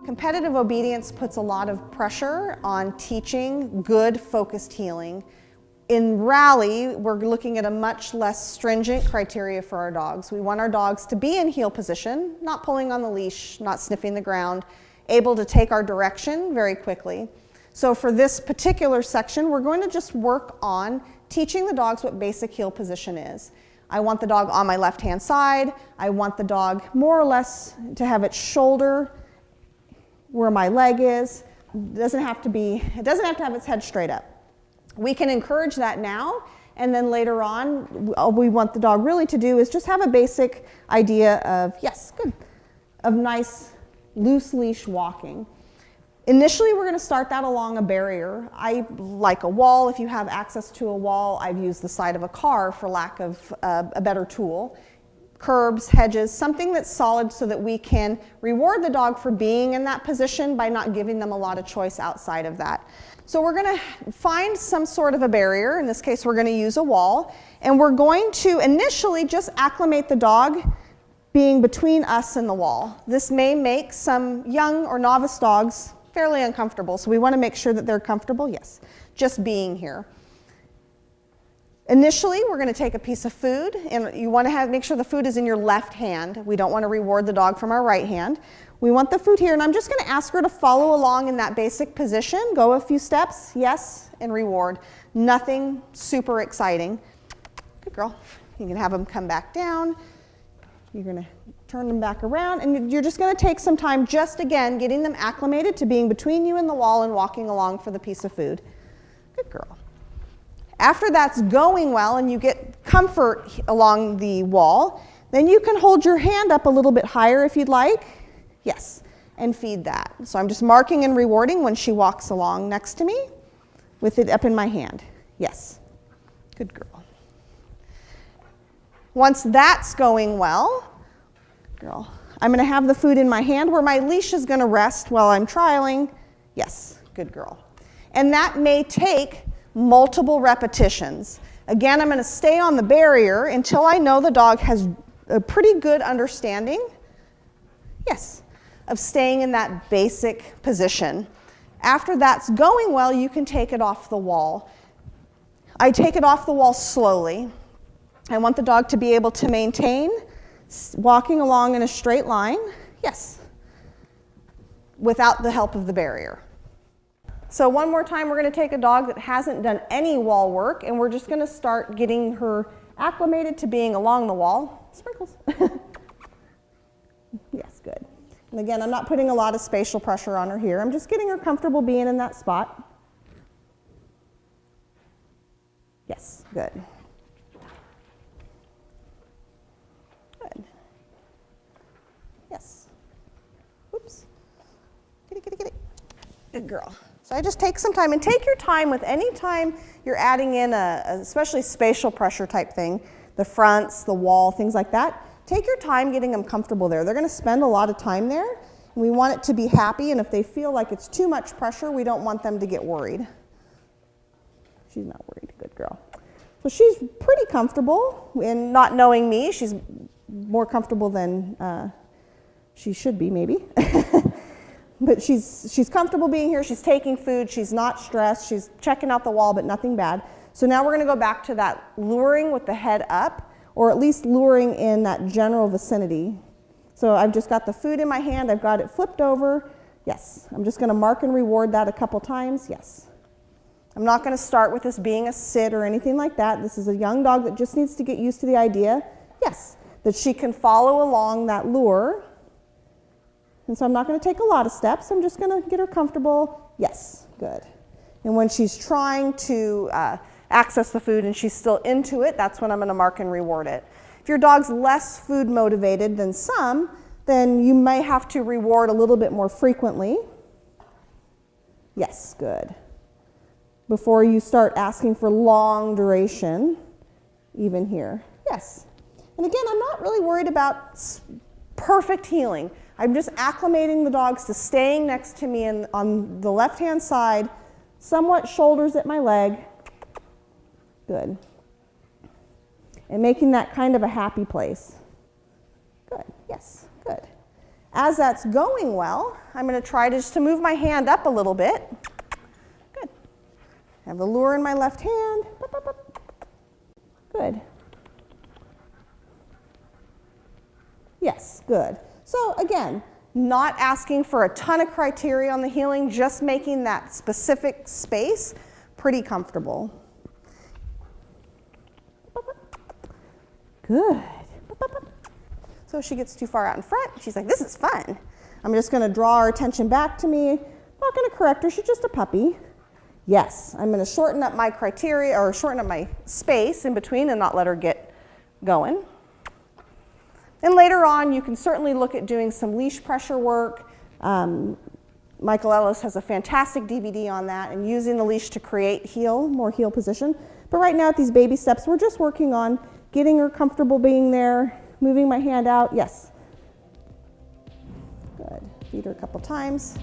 Competitive obedience puts a lot of pressure on teaching good focused heeling. In rally, we're looking at a much less stringent criteria for our dogs. We want our dogs to be in heel position, not pulling on the leash, not sniffing the ground, able to take our direction very quickly. So for this particular section, we're going to just work on teaching the dogs what basic heel position is. I want the dog on my left-hand side. I want the dog more or less to have its shoulder where my leg is. It doesn't have to have its head straight up. We can encourage that now, and then later on, all we want the dog really to do is just have a basic idea of, yes, good, of nice loose leash walking. Initially, we're going to start that along a barrier. I like a wall. If you have access to a wall, I've used the side of a car for lack of a better tool. Curbs, hedges, something that's solid so that we can reward the dog for being in that position by not giving them a lot of choice outside of that. So we're going to find some sort of a barrier. In this case, we're going to use a wall. And we're going to initially just acclimate the dog being between us and the wall. This may make some young or novice dogs fairly uncomfortable. So we want to make sure that they're comfortable, yes, just being here. Initially, we're going to take a piece of food, and you want to make sure the food is in your left hand. We don't want to reward the dog from our right hand. We want the food here, and I'm just going to ask her to follow along in that basic position. Go a few steps, yes, and reward. Nothing super exciting. Good girl. You can have them come back down. You're going to turn them back around, and you're just going to take some time just, again, getting them acclimated to being between you and the wall and walking along for the piece of food. Good girl. After that's going well and you get comfort along the wall, then you can hold your hand up a little bit higher if you'd like. Yes, and feed that. So I'm just marking and rewarding when she walks along next to me with it up in my hand. Yes, good girl. Once that's going well, girl, I'm going to have the food in my hand where my leash is going to rest while I'm trialing. Yes, good girl. And that may take multiple repetitions. Again, I'm going to stay on the barrier until I know the dog has a pretty good understanding, yes, of staying in that basic position. After that's going well, you can take it off the wall. I take it off the wall slowly. I want the dog to be able to maintain walking along in a straight line, yes, without the help of the barrier. So one more time, we're going to take a dog that hasn't done any wall work, and we're just going to start getting her acclimated to being along the wall. Sprinkles. Yes, good. And again, I'm not putting a lot of spatial pressure on her here. I'm just getting her comfortable being in that spot. Yes, good. Good. Yes. Oops. Get it, get it, get it. Good girl. So I just take some time, and take your time with any time you're adding in especially spatial pressure type thing, the fronts, the wall, things like that. Take your time getting them comfortable there. They're going to spend a lot of time there, and we want it to be happy, and if they feel like it's too much pressure, we don't want them to get worried. She's not worried, good girl. So she's pretty comfortable, and not knowing me, she's more comfortable than she should be maybe. But she's comfortable being here, she's taking food, she's not stressed, she's checking out the wall, but nothing bad. So now we're going to go back to that luring with the head up, or at least luring in that general vicinity. So I've just got the food in my hand, I've got it flipped over, yes. I'm just going to mark and reward that a couple times, yes. I'm not going to start with this being a sit or anything like that. This is a young dog that just needs to get used to the idea, yes, that she can follow along that lure. And so I'm not going to take a lot of steps. I'm just going to get her comfortable. Yes, good. And when she's trying to access the food and she's still into it, that's when I'm going to mark and reward it. If your dog's less food motivated than some, then you may have to reward a little bit more frequently. Yes, good. Before you start asking for long duration, even here. Yes. And again, I'm not really worried about perfect heeling. I'm just acclimating the dogs to staying next to me on the left-hand side, somewhat shoulders at my leg. Good. and making that kind of a happy place. Good, yes, good. As that's going well, I'm going to try just to move my hand up a little bit. Good. I have the lure in my left hand. Good. Yes, good. So again, not asking for a ton of criteria on the healing, just making that specific space pretty comfortable. Good. So she gets too far out in front. She's like, this is fun. I'm just going to draw her attention back to me. I'm not going to correct her. She's just a puppy. Yes, I'm going to shorten up my criteria or shorten up my space in between and not let her get going. And later on, you can certainly look at doing some leash pressure work. Michael Ellis has a fantastic DVD on that and using the leash to create more heel position. But right now at these baby steps, we're just working on getting her comfortable being there, moving my hand out. Yes. Good. Feed her a couple times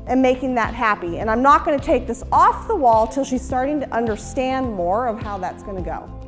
and making that happy. And I'm not going to take this off the wall till she's starting to understand more of how that's going to go.